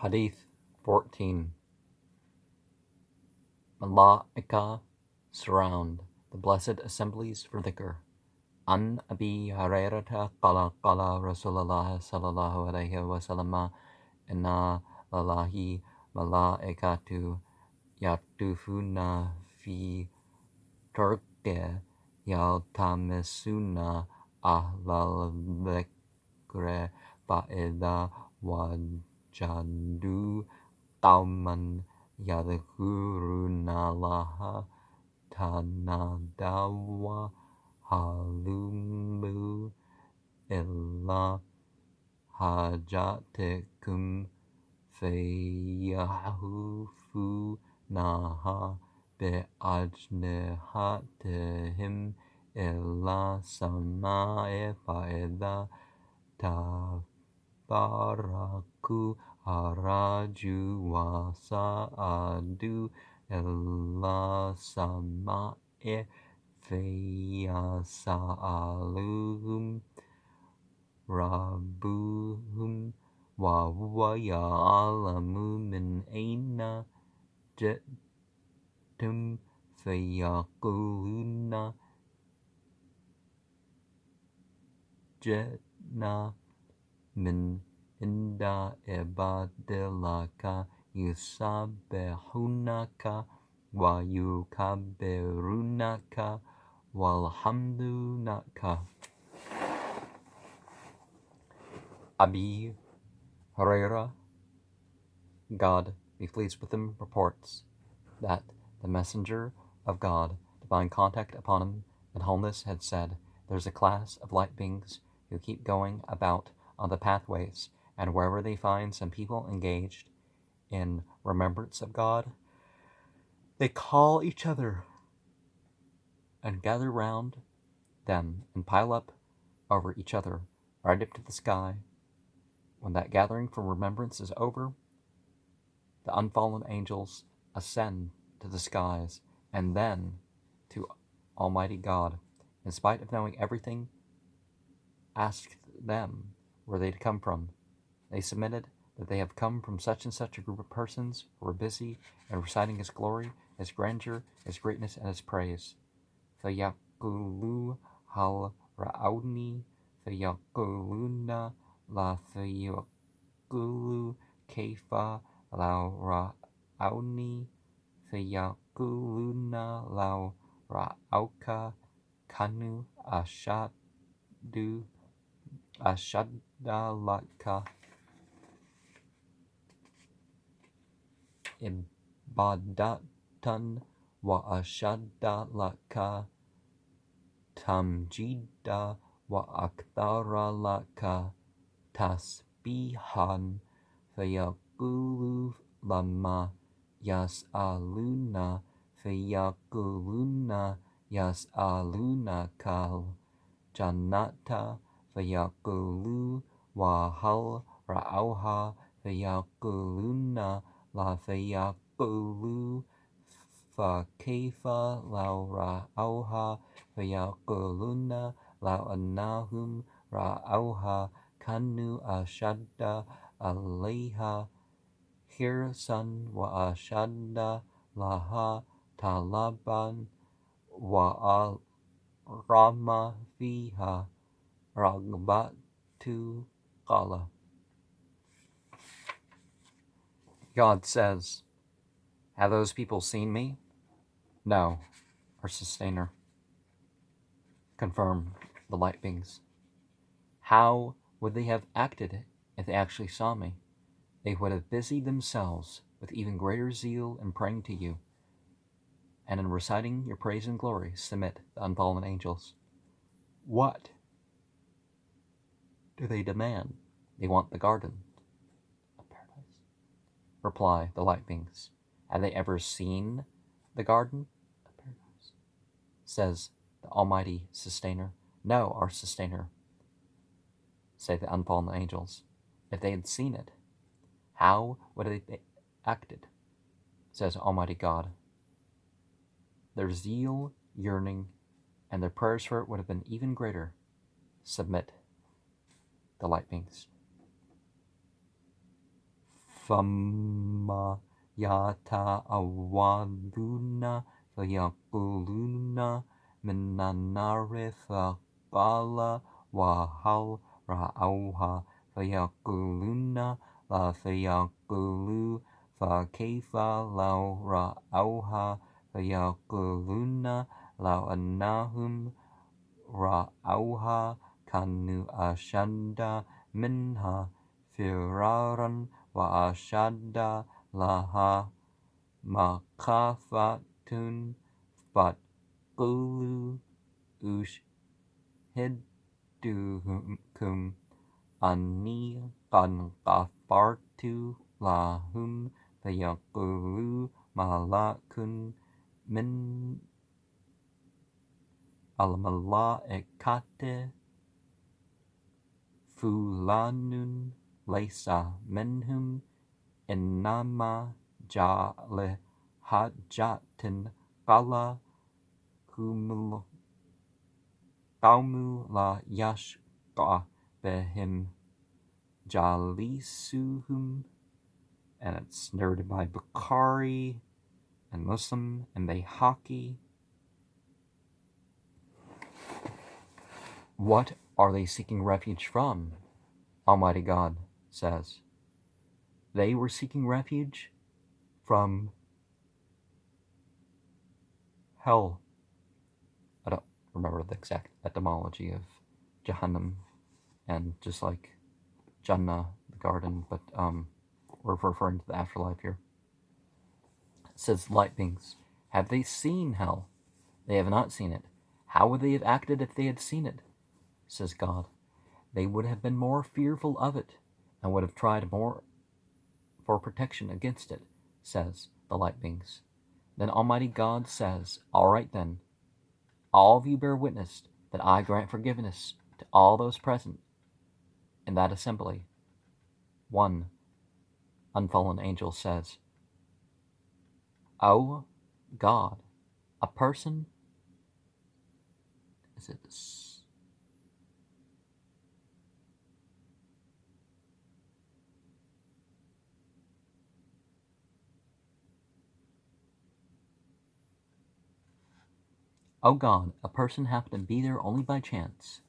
Hadith 14. Malaika surround the blessed assemblies for dhikr. An Abi Hurairata qala Rasulullah sallallahu alayhi wa sallam inna lillahi malaikatu yatufuna fi turqi yaltamisuna ahlal dhikri fa'idha wajadu qawman yadhkurunallaha tanadawa halumu illa hajatikum fayahufunaha bi'ajnihatihim illa sama'i fa'idha tabaraku haraju wa sa'adu illa sama'i fayasa'aluhum rabbuhum wa huwa ya'lamu min aina ji'tum fayaquluna ji'na min inda ibadillaka yusabbihunaka wa yukabbirunaka walhamdunaka. Abi Hurairah, God be pleased with him, reports that the messenger of God, divine contact upon him and wholeness, had said, "There's a class of light beings who keep going about on the pathways, and wherever they find some people engaged in remembrance of God, they call each other and gather round them and pile up over each other right up to the sky. When that gathering for remembrance is over, the unfallen angels ascend to the skies and then to Almighty God. In spite of knowing everything, asked them where they'd come from. They submitted that they have come from such and such a group of persons who are busy in reciting His glory, His grandeur, His greatness, and His praise. Fayaqulu hal ra'awni fayaquluna la fayaqulu kaifa la ra'awni fayaquluna la ra'awka kanu ashadda laka ibadatan wa ashadda laka tamjida wa akthara laka tasbihan fayaqulu lama yas'aluna fayaquluna yas'alunaka jannata fayaqulu wa hal ra'awha fayaquluna la fayaqulu fa kaifa law ra'awha fayaquluna law annahum ra'awha kanu ashadda alayha hirsan wa ashadda laha talaban wa rama fiha ragbatu qala. God says, "Have those people seen me?" No, our sustainer. Confirm the light beings. How would they have acted if they actually saw me? They would have busied themselves with even greater zeal in praying to you, and in reciting your praise and glory submit the unfallen angels. What do they demand? They want the garden of paradise. Reply the light beings, "Have they ever seen the garden of paradise?" Says the Almighty Sustainer, "No, our Sustainer." Say the unfallen angels, "If they had seen it, how would they have acted?" Says Almighty God, "Their zeal, yearning, and their prayers for it would have been even greater." Submit the light beings. Fama Yata Awaluna Fayakuluna Minanare Faqala Wahal Ra'auha Fayakuluna La Fayakulu Fakaifa Lau Ra'auha Fayakuluna Lau Annahum Ra'auha Kanu Ashanda Minha Firaran wa ashadda laha makafatun fatqulu ushhidukum anni qad ghafartu lahum fayaqulu malakun min al-malaikati fulanun laysa minhum innama ja'le hajjatin qala qawmu la yashqa bihim jalisuhum. And it's narrated by Bukhari and Muslim and Bayhaqi. What are they seeking refuge from? Almighty God says, they were seeking refuge from hell. I don't remember the exact etymology of Jahannam, and just like Jannah, the garden, but we're referring to the afterlife here. It says, light beings, have they seen hell? They have not seen it. How would they have acted if they had seen it? Says God, they would have been more fearful of it, and would have tried more for protection against it, says the light beings. Then Almighty God says, all right then, all of you bear witness that I grant forgiveness to all those present in that assembly. One unfallen angel says, oh God, a person, is it this? Oh God, a person happened to be there only by chance.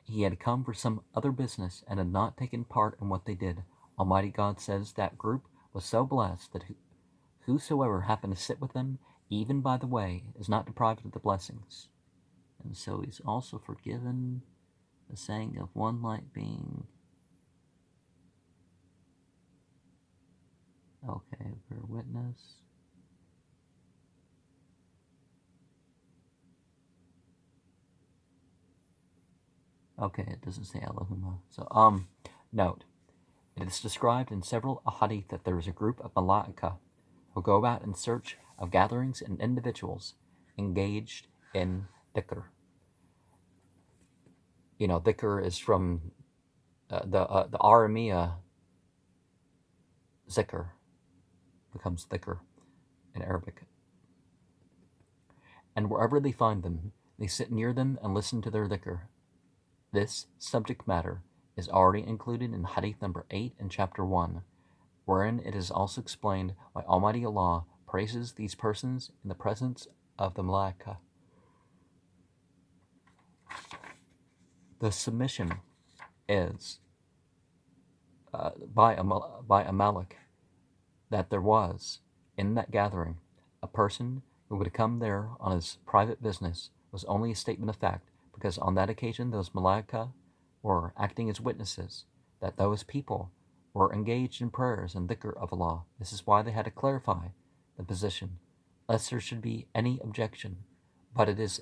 He had come for some other business and had not taken part in what they did. Almighty God says that group was so blessed that whosoever happened to sit with them, even by the way, is not deprived of the blessings. And so he's also forgiven the saying of one light being. Okay, bear witness. Okay, it doesn't say Allahumma. So, note, it is described in several ahadith that there is a group of malaika who go about in search of gatherings and individuals engaged in dhikr. You know, dhikr is from the Aramiya zikr, becomes dhikr in Arabic. And wherever they find them, they sit near them and listen to their dhikr. This subject matter is already included in Hadith number 8 in chapter 1, wherein it is also explained why Almighty Allah praises these persons in the presence of the Malaika. The submission is by Amal that there was, in that gathering, a person who would come there on his private business was only a statement of fact, because on that occasion those Malaika were acting as witnesses that those people were engaged in prayers and dhikr of Allah. This is why they had to clarify the position, lest there should be any objection. But it is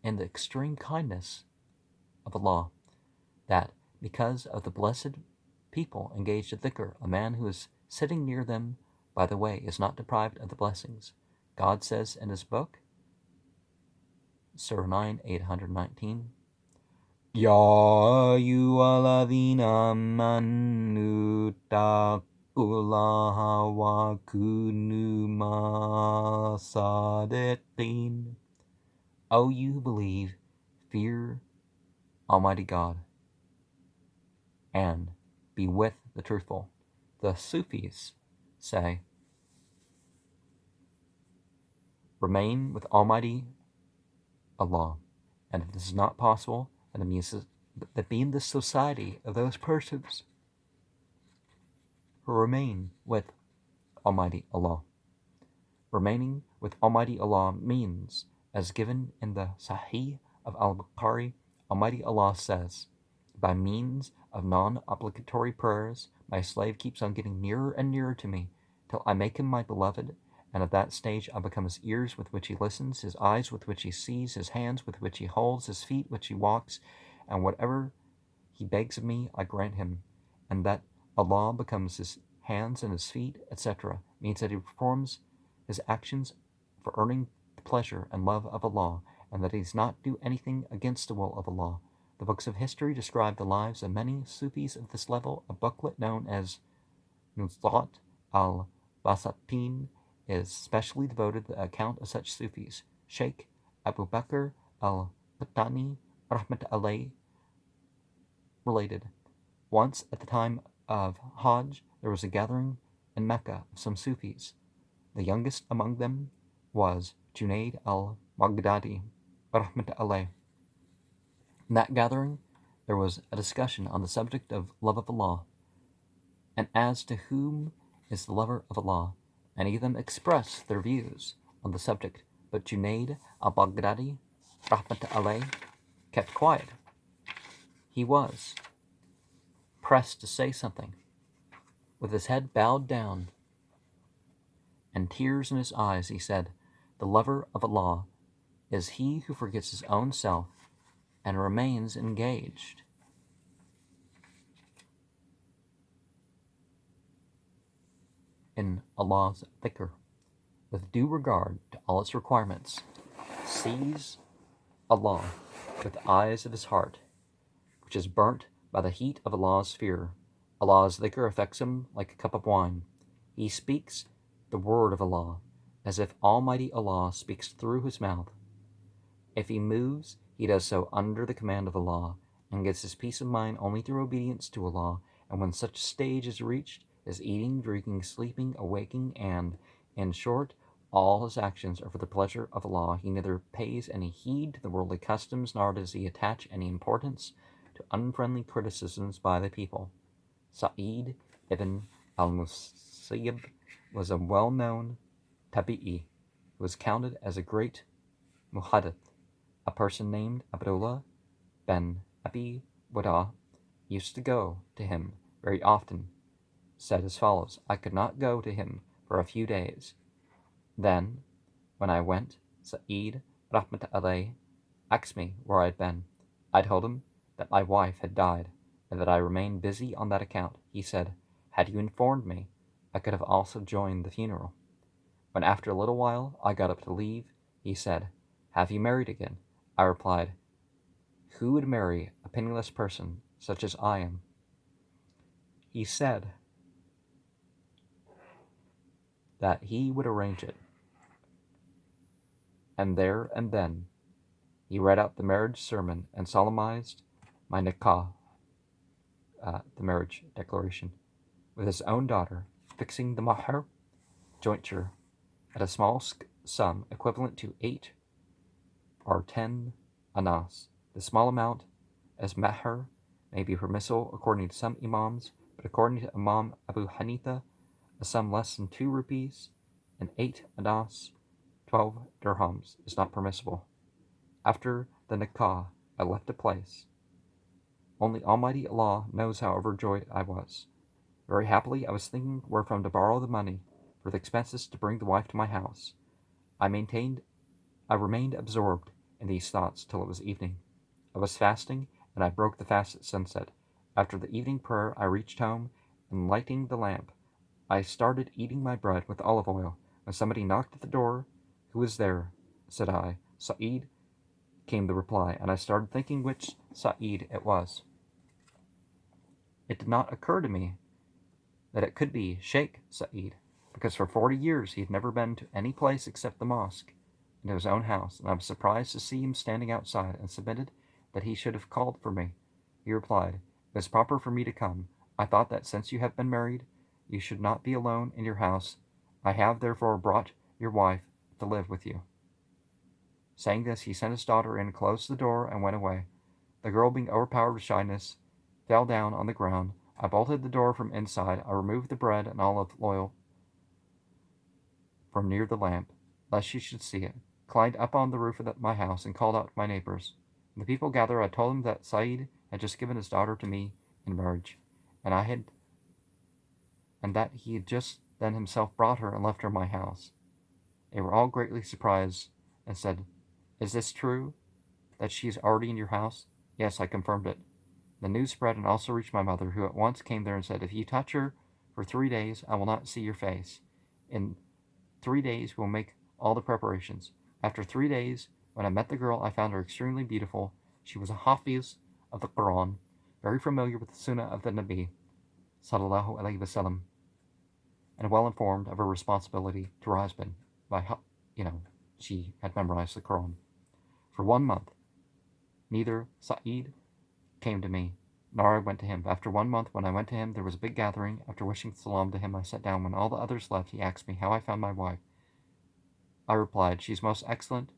in the extreme kindness of Allah that, because of the blessed people engaged in dhikr, a man who is sitting near them, by the way, is not deprived of the blessings. God says in his book, Surah 9, 819, Ya ayyuhalladhina amanu taqullaha wa kunu ma'as-sadiqin. O you who believe, fear Almighty God and be with the truthful. The Sufis say, remain with Almighty Allah, and if this is not possible, then it means that be in the society of those persons who remain with Almighty Allah. Remaining with Almighty Allah means, as given in the Sahih of Al-Bukhari, Almighty Allah says, by means of non-obligatory prayers, my slave keeps on getting nearer and nearer to me, till I make him my beloved, and at that stage I become his ears with which he listens, his eyes with which he sees, his hands with which he holds, his feet which he walks, and whatever he begs of me, I grant him, and that Allah becomes his hands and his feet, etc., means that he performs his actions for earning the pleasure and love of Allah, and that he does not do anything against the will of Allah. The books of history describe the lives of many Sufis of this level. A booklet known as Nuzhat al-Basatin is specially devoted to the account of such Sufis. Sheikh Abu Bakr al-Patani, rahmat alayh, related, once at the time of Hajj, there was a gathering in Mecca of some Sufis. The youngest among them was Junaid al-Baghdadi, rahmat alayh. In that gathering, there was a discussion on the subject of love of Allah, and as to whom is the lover of Allah. Many of them expressed their views on the subject, but Junaid al-Baghdadi, rahmat alayh, kept quiet. He was pressed to say something. With his head bowed down and tears in his eyes, he said, the lover of Allah is he who forgets his own self and remains engaged in Allah's dhikr, with due regard to all its requirements, sees Allah with the eyes of his heart, which is burnt by the heat of Allah's fear. Allah's dhikr affects him like a cup of wine. He speaks the word of Allah, as if Almighty Allah speaks through his mouth. If he moves, he does so under the command of Allah, and gets his peace of mind only through obedience to Allah, and when such a stage is reached, his eating, drinking, sleeping, awaking, and, in short, all his actions are for the pleasure of Allah. He neither pays any heed to the worldly customs, nor does he attach any importance to unfriendly criticisms by the people. Sa'id ibn al-Musayyib was a well-known tabi'i who was counted as a great muhaddith. A person named Abdullah ben Abi Wada used to go to him very often, said as follows, I could not go to him for a few days. Then, when I went, Sa'id, rahmat alayh, asked me where I had been. I told him that my wife had died, and that I remained busy on that account. He said, had you informed me, I could have also joined the funeral. When after a little while I got up to leave, he said, have you married again? I replied, who would marry a penniless person such as I am? He said that he would arrange it. And there and then he read out the marriage sermon and solemnized my nikah, the marriage declaration, with his own daughter, fixing the mahr, jointure, at a small sum equivalent to 8 or 10 anas. The small amount as mahr may be permissible according to some imams, but according to Imam Abu Hanifa, a sum less than 2 rupees and 8 anas, 12 dirhams, is not permissible. After the nikah, I left the place. Only Almighty Allah knows how overjoyed I was. Very happily, I was thinking wherefrom to borrow the money for the expenses to bring the wife to my house. I remained absorbed in these thoughts till it was evening. I was fasting, and I broke the fast at sunset. After the evening prayer, I reached home, and lighting the lamp, I started eating my bread with olive oil, when somebody knocked at the door. Who is there? Said I. Sa'id, came the reply, and I started thinking which Sa'id it was. It did not occur to me that it could be Sheikh Sa'id, because for 40 years he had never been to any place except the mosque and to his own house, and I was surprised to see him standing outside, and submitted that he should have called for me. He replied, it was proper for me to come. I thought that since you have been married, You should not be alone in your house. I have therefore brought your wife to live with you." Saying this, he sent his daughter in, closed the door, and went away. The girl, being overpowered with shyness, fell down on the ground. I bolted the door from inside. I removed the bread and olive oil from near the lamp, lest she should see it, climbed up on the roof of my house, and called out to my neighbors. When the people gathered, I told them that Said had just given his daughter to me in marriage, and that he had just then himself brought her and left her in my house. They were all greatly surprised and said, "Is this true, that she is already in your house?" "Yes," I confirmed it. The news spread and also reached my mother, who at once came there and said, "If you touch her for 3 days, I will not see your face. In 3 days we will make all the preparations." After 3 days, when I met the girl, I found her extremely beautiful. She was a Hafiz of the Quran, very familiar with the Sunnah of the Nabi, sallallahu alaihi wasallam, and well informed of her responsibility to her husband. She had memorized the Quran. For 1 month, neither Saeed came to me, nor I went to him. After 1 month, when I went to him, there was a big gathering. After wishing salam to him, I sat down. When all the others left, he asked me how I found my wife. I replied, "She's most excellent,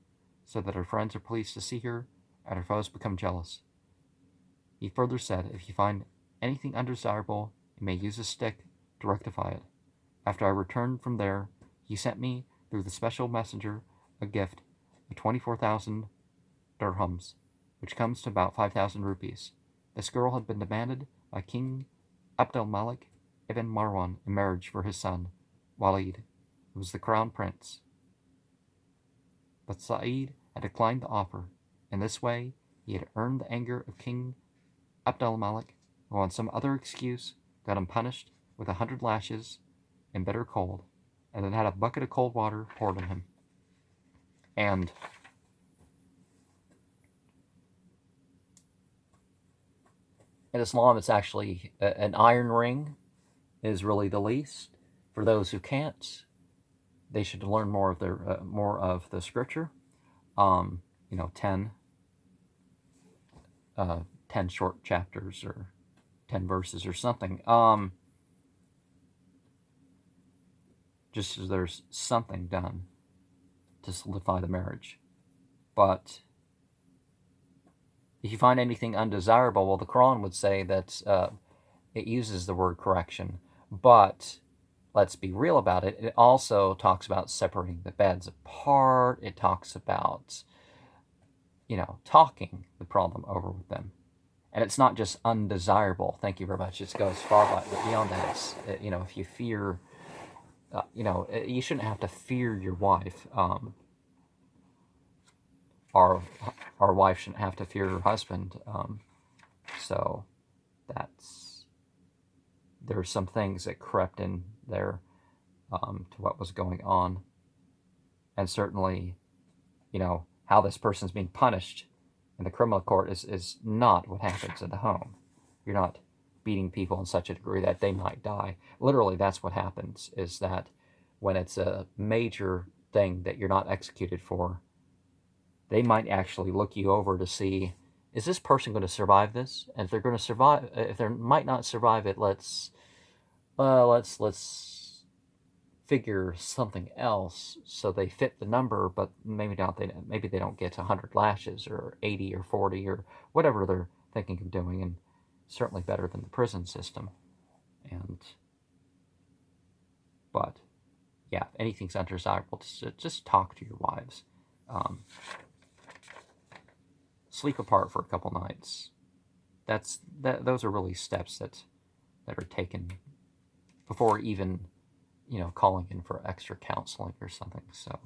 so that her friends are pleased to see her, and her foes become jealous." He further said, "If you find anything undesirable, you may use a stick to rectify it." After I returned from there, he sent me, through the special messenger, a gift of 24,000 dirhams, which comes to about 5,000 rupees. This girl had been demanded by King Abdul Malik ibn Marwan in marriage for his son, Walid, who was the crown prince. But Saeed had declined the offer. In this way, he had earned the anger of King Abdul Malik, who on some other excuse got him punished with 100 lashes in bitter cold, and then had a bucket of cold water poured on him. And in Islam, it's actually an iron ring is really the least. For those who can't, they should learn more of the scripture. 10 short chapters or 10 verses or something. Just as there's something done to solidify the marriage. But if you find anything undesirable, well, the Quran would say that it uses the word correction. But let's be real about it. It also talks about separating the beds apart. It talks about, talking the problem over with them. And it's not just undesirable. Thank you very much. It goes far beyond that. If you fear, you shouldn't have to fear your wife. Our wife shouldn't have to fear her husband. So there are some things that crept in there to what was going on. And certainly, how this person's being punished in the criminal court is not what happens in the home. You're not beating people in such a degree that they might die. Literally, that's what happens, is that when it's a major thing that you're not executed for, they might actually look you over to see, is this person going to survive this? And if they're going to survive, if they might not survive it, let's figure something else so they fit the number, but maybe they don't get 100 lashes or 80 or 40 or whatever they're thinking of doing, and certainly better than the prison system. But yeah, if anything's undesirable, just talk to your wives. Sleep apart for a couple nights. Those are really steps that are taken before even calling in for extra counseling or something. So